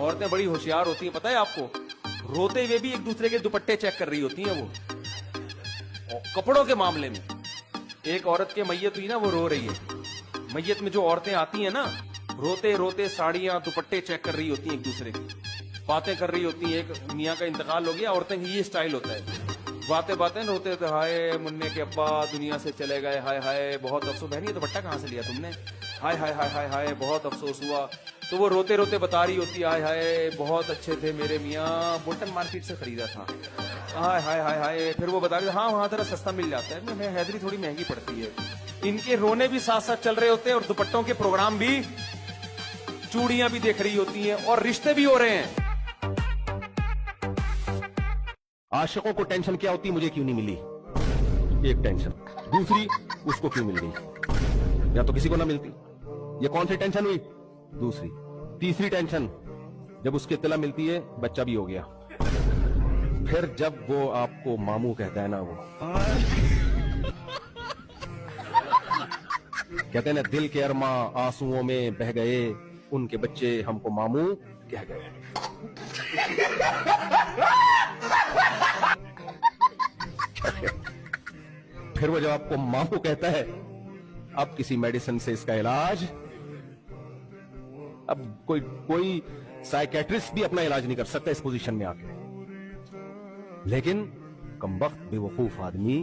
औरतें बड़ी होशियार होती हैं, पता है आपको। रोते हुए भी एक दूसरे के दुपट्टे चेक कर रही होती हैं वो, और कपड़ों के मामले में। एक औरत के मैयत हुई ना, वो रो रही है। मैयत में जो औरतें आती हैं ना, रोते रोते साड़ियां दुपट्टे चेक कर रही होती हैं, एक दूसरे की बातें कर रही होती हैं। एक मियाँ का इंतकाल हो गया, औरतें की ये स्टाइल होता है, बातें बातें रोते थे, हाय मुन्ने के अब्बा दुनिया से चले गए, हाय हाय बहुत अफसोस। बहन ये दुपट्टा कहाँ से लिया तुमने, हाय हाय हाय हाय हाय बहुत अफसोस हुआ। तो वो रोते रोते बता रही होती, हाय हाय बहुत अच्छे थे मेरे मियाँ, बोल्टन मार्केट से खरीदा था, हाय हाय हाय हाय। फिर वो बता रही, हाँ वहां जरा सस्ता मिल जाता है, मैं हैदरी थोड़ी महंगी पड़ती है। इनके रोने भी साथ साथ चल रहे होते हैं, और दुपट्टों के प्रोग्राम भी, चूड़ियां भी देख रही होती हैं, और रिश्ते भी हो रहे हैं। आशिकों को टेंशन क्या होती, मुझे क्यों नहीं मिली, एक टेंशन। दूसरी, उसको क्यों मिल गई, या तो किसी को ना मिलती, ये कौन सी टेंशन हुई। दूसरी, तीसरी टेंशन, जब उसकी इत्तला मिलती है बच्चा भी हो गया। फिर जब वो आपको मामू कहता है ना, वो कहते हैं ना, दिल के अरमा आंसुओं में बह गए, उनके बच्चे हमको मामू कह गए। फिर वो जब आपको मामू कहता है, अब किसी मेडिसिन से इसका इलाज, अब कोई साइकेट्रिस्ट भी अपना इलाज नहीं कर सकता इस पोजीशन में आके। लेकिन कमबख्त बेवकूफ आदमी,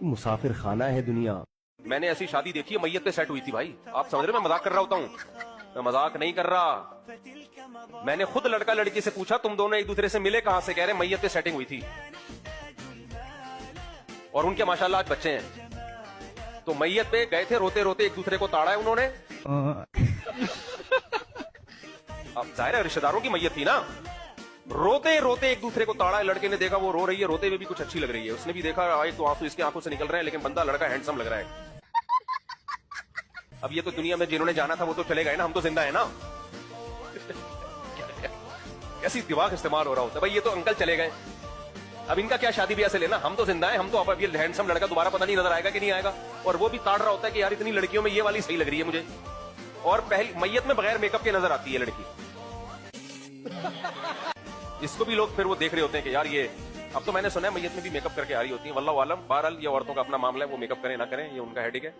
मुसाफिर खाना है दुनिया। मैंने ऐसी शादी देखी है, मैयत पे सेट हुई थी भाई। आप समझ रहे, मैं मजाक कर रहा होता हूँ, मैं मजाक नहीं कर रहा। मैंने खुद लड़का लड़की से पूछा, तुम दोनों एक दूसरे से मिले कहां से, कह रहे मैयत पे सेटिंग हुई थी, और उनके माशाल्लाह आज बच्चे हैं। तो मैयत पे गए थे, रोते रोते एक दूसरे को ताड़ा है उन्होंने। अब जाहिर है रिश्तेदारों की मैयत थी ना, रोते रोते एक दूसरे को ताड़ा है। लड़के ने देखा वो रो रही है, रोते हुए भी कुछ अच्छी लग रही है, उसने भी देखा एक तो आंसू इसके आंखों से निकल रहे हैं, लेकिन बंदा लड़का हैंडसम लग रहा है। अब ये तो दुनिया में जिन्होंने जाना था वो तो चले गए ना, हम तो जिंदा है ना। कैसी दिमाग इस्तेमाल हो रहा होता है भाई, ये तो अंकल चले गए, अब इनका क्या शादी ब्याह से लेना, हम तो जिंदा है। हम तो अब ये हैंडसम लड़का दोबारा पता नहीं नजर आएगा कि नहीं आएगा, और वो भी ताड़ रहा होता है कि यार इतनी लड़कियों में ये वाली सही लग रही है मुझे, और पहली मैयत में बगैर मेकअप के नजर आती है लड़की। इसको भी लोग फिर वो देख रहे होते हैं कि यार ये, अब तो मैंने सुना है मैयत में भी मेकअप करके आ रही होती है, वल्लाहु आलम। बहरहाल ये औरतों का अपना मामला है, वो मेकअप करें ना करें ये उनका हेडेक है।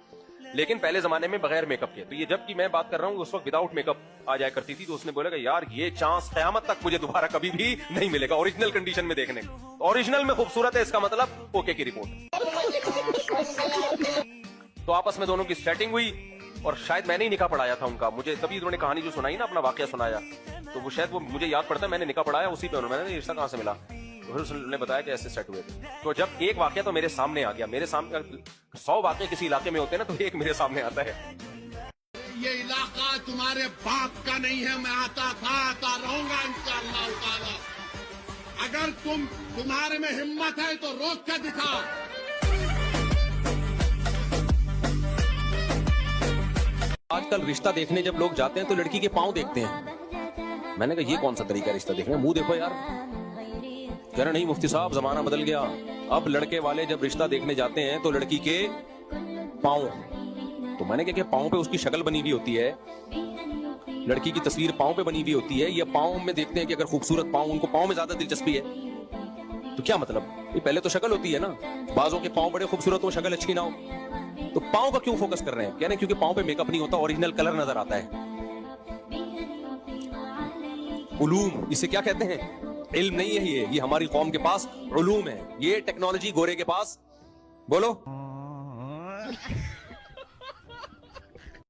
लेकिन पहले जमाने में बगैर मेकअप के, तो ये जबकि मैं बात कर रहा हूँ उस वक्त विदाउट मेकअप आ जाया करती थी। तो उसने बोला कि यार ये चांस कयामत तक मुझे दोबारा कभी भी नहीं मिलेगा ओरिजिनल कंडीशन में देखने का। ओरिजिनल में खूबसूरत है, इसका मतलब ओके की रिपोर्ट। तो आपस में दोनों की सेटिंग हुई, और शायद मैंने ही निकाह पढ़ाया था उनका। मुझे तभी उन्होंने कहानी जो सुनाई ना, अपना वाकया सुनाया, तो वो शायद वो मुझे याद पड़ता है, मैंने निकाह पढ़ाया उसी पे। उन्होंने रिश्ता कहां से मिला, तो फिर उसने बताया कि ऐसे सेट हुए थे। तो जब एक वाकया तो मेरे सामने आ गया, मेरे सामने 100 वाकये किसी इलाके में होते हैं ना, तो एक मेरे सामने आता है। ये इलाका तुम्हारे बाप का नहीं है, मैं आता था, आता रहूंगा इंशाअल्लाह ताला। अगर तुम्हारे में हिम्मत है तो रोक के दिखाओ। आजकल रिश्ता देखने जब लोग जाते हैं तो लड़की के पांव देखते हैं। मैंने कहा ये कौन सा तरीका है रिश्ता देखने, मुंह देखो यार। कह रहे नहीं मुफ्ती साहब जमाना बदल गया, अब लड़के वाले जब रिश्ता देखने जाते हैं तो लड़की के पांव। तो मैंने कहा कि पांव पे उसकी शक्ल बनी हुई होती है, लड़की की तस्वीर पांव पे बनी हुई होती है, ये पांव में देखते हैं कि अगर खूबसूरत पांव, उनको पांव में ज्यादा दिलचस्पी है। तो क्या मतलब, ये पहले तो शक्ल होती है ना, बाजों के पांव बड़े खूबसूरत हो, शक्ल अच्छी ना हो, तो पांव का क्यों फोकस कर रहे हैं। कह रहे हैं क्योंकि पांव पे मेकअप नहीं होता, ओरिजिनल कलर नजर आता है। उलूम इसे क्या कहते हैं, इल्म नहीं है ये हमारी कौम के पास उलूम है, ये टेक्नोलॉजी गोरे के पास। बोलो